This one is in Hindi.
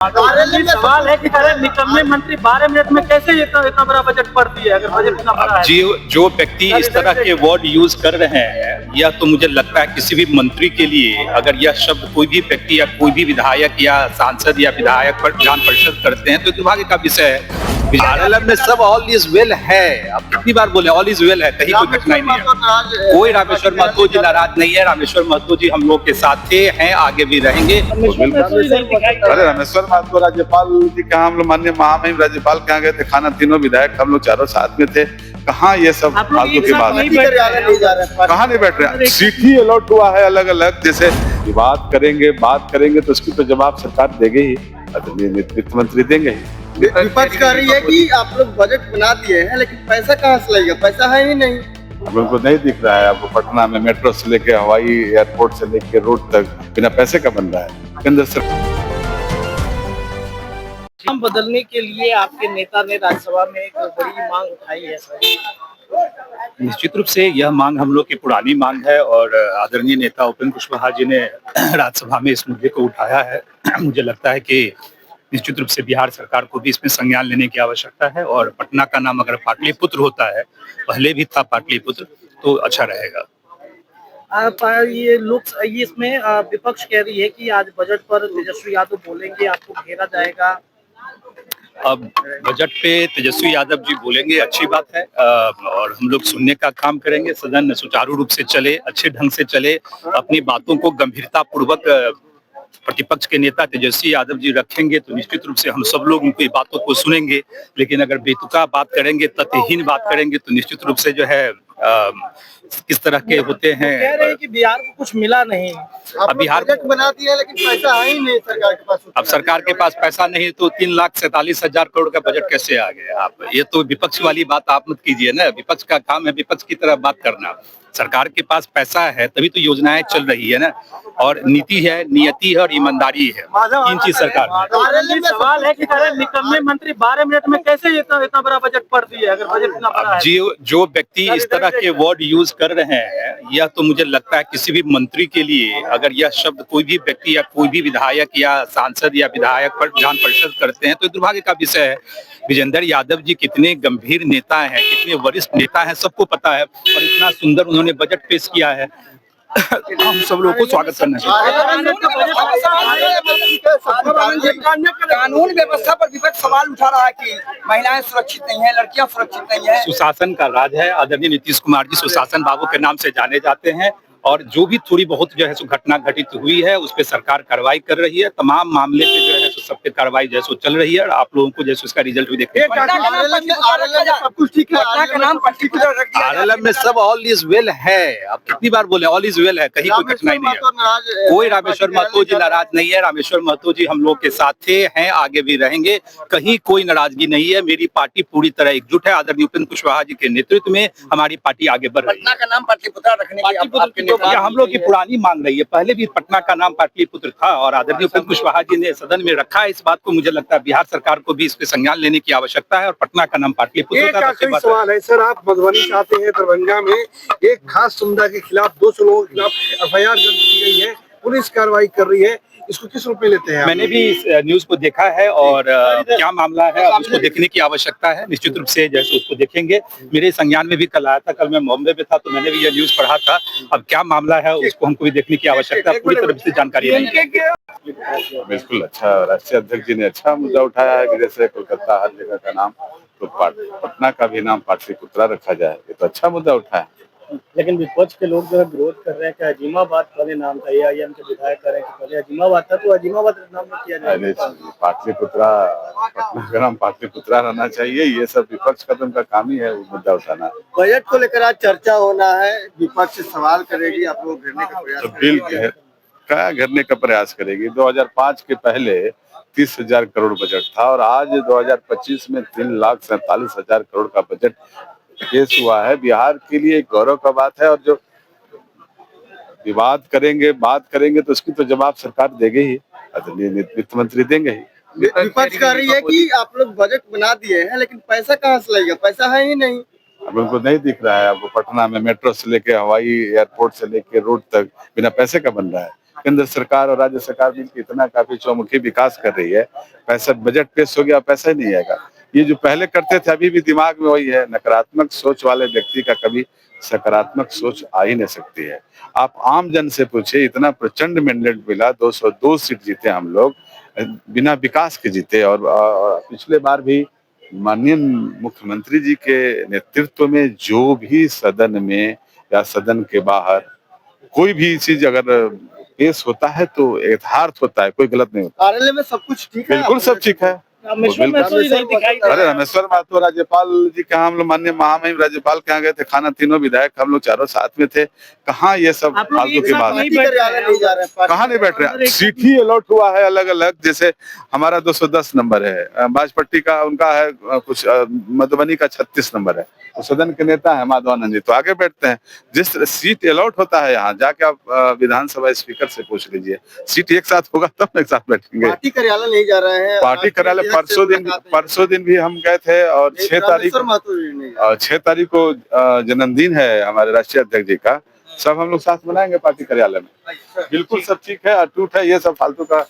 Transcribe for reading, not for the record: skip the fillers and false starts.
सवाल है कि अरे निकम्मे मंत्री 12 मिनट में कैसे इतना बड़ा बजट पढ़ दिया, अगर बजट इतना बड़ा है। जो व्यक्ति इस तरह के वर्ड यूज कर रहे हैं, यह तो मुझे लगता है किसी भी मंत्री के लिए, अगर यह शब्द कोई भी व्यक्ति या कोई भी विधायक या सांसद या विधायक पर विधान परिषद करते हैं तो दुर्भाग्य का विषय है। आरएलएम में सब ऑल इज वेल है। अब कितनी बार बोले ऑल इज वेल है, कहीं कोई कठिनाई नहीं है। कोई रामेश्वर महतो जी नाराज नहीं है। रामेश्वर महतो जी हम लोग के साथ थे, हैं, आगे भी रहेंगे। अरे रामेश्वर महतो राज्यपाल जी कहाँ, हम लोग माननीय महामहिम राज्यपाल कहाँ गए थे, खाना तीनों विधायक हम लोग चारों साथ में थे। कहाँ ये सब फालतू की बात है, कहाँ नहीं बैठ रहे। सीट ही अलॉट हुआ है अलग अलग। जैसे बात करेंगे तो उसकी तो जवाब सरकार देगी ही, वित्त मंत्री देंगे ही। विपक्ष कह रही है कि आप लोग बजट बना दिए हैं लेकिन पैसा कहाँ से लगेगा, पैसा है ही नहीं। अब उनको नहीं दिख रहा है। आपको पटना में मेट्रो से लेके हवाई एयरपोर्ट से लेके रोड तक बिना पैसे का बन रहा है। केंद्र सरकार नाम बदलने के लिए आपके नेता ने राज्यसभा में एक बड़ी मांग उठाई है सर। निश्चित रूप से यह मांग हम लोग की पुरानी मांग है और आदरणीय नेता उपेंद्र कुशवाहा जी ने राज्यसभा में इस मुद्दे को उठाया है। मुझे लगता है कि निश्चित रूप से बिहार सरकार को भी इसमें संज्ञान लेने की आवश्यकता है और पटना का नाम अगर पाटलिपुत्र होता है, पहले भी था पाटलिपुत्र, तो अच्छा रहेगा। ये इसमें विपक्ष कह रही है कि आज बजट पर तेजस्वी यादव बोलेंगे, आपको घेरा जाएगा। अब बजट पे तेजस्वी यादव जी बोलेंगे, अच्छी बात है, और हम लोग सुनने का काम करेंगे। सदन सुचारू रूप से चले, अच्छे ढंग से चले, अपनी बातों को गंभीरता पूर्वक प्रतिपक्ष के नेता तेजस्वी यादव जी रखेंगे तो निश्चित रूप से हम सब लोग उनकी बातों को सुनेंगे। लेकिन अगर बेतुका बात करेंगे, तथ्यहीन बात करेंगे तो निश्चित रूप से जो है किस तरह के होते हैं। कह रहे हैं कि बिहार को कुछ मिला नहीं। अब बिहार बजट बना दिया लेकिन पैसा है ही नहीं सरकार के पास। अब सरकार के पास पैसा नहीं तो 3,47,000 करोड़ का बजट कैसे आ गया। आप ये तो विपक्ष वाली बात आप मत कीजिए ना। विपक्ष का काम है विपक्ष की तरह बात करना। सरकार के पास पैसा है तभी तो योजनाएं चल रही है ना, और नीति है, नियति है और ईमानदारी है, तीन चीज सरकार में। सवाल है कि अरे निकम्मे मंत्री 12 मिनट में कैसे इतना बड़ा बजट पढ़ दिया, अगर बजट इतना बड़ा है। जो व्यक्ति इस तरह के वर्ड यूज कर रहे हैं, यह तो मुझे लगता है किसी भी मंत्री के लिए, अगर यह शब्द कोई भी व्यक्ति या कोई भी विधायक या सांसद या विधायक पर विधान परिषद करते हैं तो दुर्भाग्य का विषय है। विजेंद्र यादव जी कितने गंभीर नेता हैं, कितने वरिष्ठ नेता हैं, सबको पता है, और इतना सुंदर उन्होंने बजट पेश किया है। हम सब लोगों को स्वागत करना चाहिए। कानून व्यवस्था पर विपक्ष सवाल उठा रहा है कि महिलाएं सुरक्षित नहीं है, लड़कियां सुरक्षित नहीं है। सुशासन का राज है। आदरणीय नीतीश कुमार जी सुशासन बाबू के नाम से जाने जाते हैं, और जो भी थोड़ी बहुत जो है सो घटना घटित हुई है उस पर सरकार कार्रवाई कर रही है। तमाम मामले पे जो है सो सब पे कार्रवाई जो है सो चल रही है, और आप लोगों को जैसे उसका रिजल्ट भी देखते हैं। आरएलएम में सब ऑल इज वेल है। अब कितनी बार बोले ऑल इज वेल है, कहीं कोई कठिनाई नहीं है। कोई रामेश्वर महतो जी नाराज नहीं है। रामेश्वर महतो जी हम लोग के साथ थे, हैं, आगे भी रहेंगे। कहीं कोई नाराजगी नहीं है। मेरी पार्टी पूरी तरह एकजुट है। आदरणीय उपेंद्र कुशवाहा जी के नेतृत्व में हमारी पार्टी आगे बढ़ रही है। पटना का नाम पाटलिपुत्र रखने की यह हम लोग की पुरानी मांग रही है। पहले भी पटना का नाम पाटलिपुत्र था और आदरणीय उपेंद्र कुशवाहा जी ने सदन में रखा है। इस बात को मुझे लगता है बिहार सरकार को भी इस पे संज्ञान लेने की आवश्यकता है, और पटना का नाम पाटलिपुत्र का। सवाल है सर, आप मधुबनी से आते हैं, दरभंगा में एक खास समुदाय के खिलाफ 200 लोगों के खिलाफ एफआईआर दर्ज की गई है, पुलिस कार्रवाई कर रही है, इसको किस रूप में लेते हैं? मैंने भी इस न्यूज को देखा है और क्या मामला है अब उसको देखने की आवश्यकता है। निश्चित रूप से जैसे उसको देखेंगे। मेरे संज्ञान में भी कल आया था, कल मैं बॉम्बे में था तो मैंने भी यह न्यूज पढ़ा था। अब क्या मामला है उसको हमको भी देखने की आवश्यकता, पूरी तरह से जानकारी नहीं है। बिल्कुल अच्छा, राष्ट्रीय अध्यक्ष जी ने अच्छा मुद्दा उठाया है कि जैसे कोलकाता हर जगह का नाम तो पटना का भी नाम पाटलिपुत्रा रखा जाए। ये तो अच्छा मुद्दा उठाया। लेकिन विपक्ष के लोग जो है विरोध कर रहे हैं कि अजीमाबाद पहले नाम था, एआईएम के विधायक कर रहे हैं कि पहले अजीमाबाद था तो अजीमाबाद नाम में किया जाए। पाटलिपुत्रा, पटना का नाम पाटलिपुत्रा रहना चाहिए। ये सब विपक्ष का तो उनका काम ही है वो मुद्दा उठाना। बजट को लेकर आज चर्चा होना है, विपक्ष से सवाल करेगी, आप लोग घेरने का प्रयास बिल क्या घेरने का प्रयास करेगी। 2005 के पहले 30,000 करोड़ बजट था और आज 2025 में 3,47,000 करोड़ का बजट पेश हुआ है। बिहार के लिए एक गौरव का बात है, और जो बात करेंगे तो उसकी तो जवाब सरकार देगी ही, वित्त मंत्री देंगे ही। विपक्ष कह रही है कि आप लोग बजट बना दिए हैं लेकिन पैसा कहाँ से लगेगा, पैसा है ही नहीं। अब उनको नहीं दिख रहा है। आपको पटना में मेट्रो से लेके हवाई एयरपोर्ट से लेके रोड तक बिना पैसे का बन रहा है। केंद्र सरकार और राज्य सरकार मिलकर इतना काफी चौमुखी विकास कर रही है। पैसा बजट पेश हो गया, पैसा ही नहीं आएगा। ये जो पहले करते थे अभी भी दिमाग में वही है। नकारात्मक सोच वाले व्यक्ति का कभी सकारात्मक सोच आ ही नहीं सकती है। आप आम जन से पूछिए, इतना प्रचंड मैंडेट मिला, 202 सीट जीते हम लोग, बिना विकास के जीते। और पिछले बार भी माननीय मुख्यमंत्री जी के नेतृत्व में जो भी सदन में या सदन के बाहर कोई भी चीज अगर पेश होता है तो यथार्थ होता है, कोई गलत नहीं होता। कार्यालय में सब कुछ ठीक है, बिल्कुल सब ठीक है। रामेश्वर महतो जी नहीं दिखाई दे अरे रहे हैं। रामेश्वर महतो राज्यपाल जी के यहाँ हम लोग माननीय महामहिम राज्यपाल के यहाँ गए थे, खाना तीनों विधायक हम लोग चारों साथ में थे। कहाँ ये सब आप लोग फालतू एक की साथ बात नहीं बैठ रहे हैं। कहाँ नहीं बैठ रहे? सीट ही अलॉट हुआ है अलग अलग। जैसे हमारा 210 नंबर है, बाजपट्टी का उनका है कुछ, मधुबनी का 36 नंबर है। तो सदन के नेता है माधवानंद जी, तो आगे बैठते हैं। जिस तरह सीट अलॉट होता है यहाँ, जाके आप विधानसभा स्पीकर से पूछ लीजिए। सीट एक साथ होगा तब एक साथ बैठेंगे। पार्टी कार्यालय नहीं जा रहे हैं। पार्टी कार्यालय परसों दिन भी हम गए थे। और 6 तारीख को जन्मदिन है हमारे राष्ट्रीय अध्यक्ष जी का। सब हम लोग साथ मनाएंगे पार्टी कार्यालय में। बिल्कुल सब ठीक है, अटूट है। ये सब फालतू का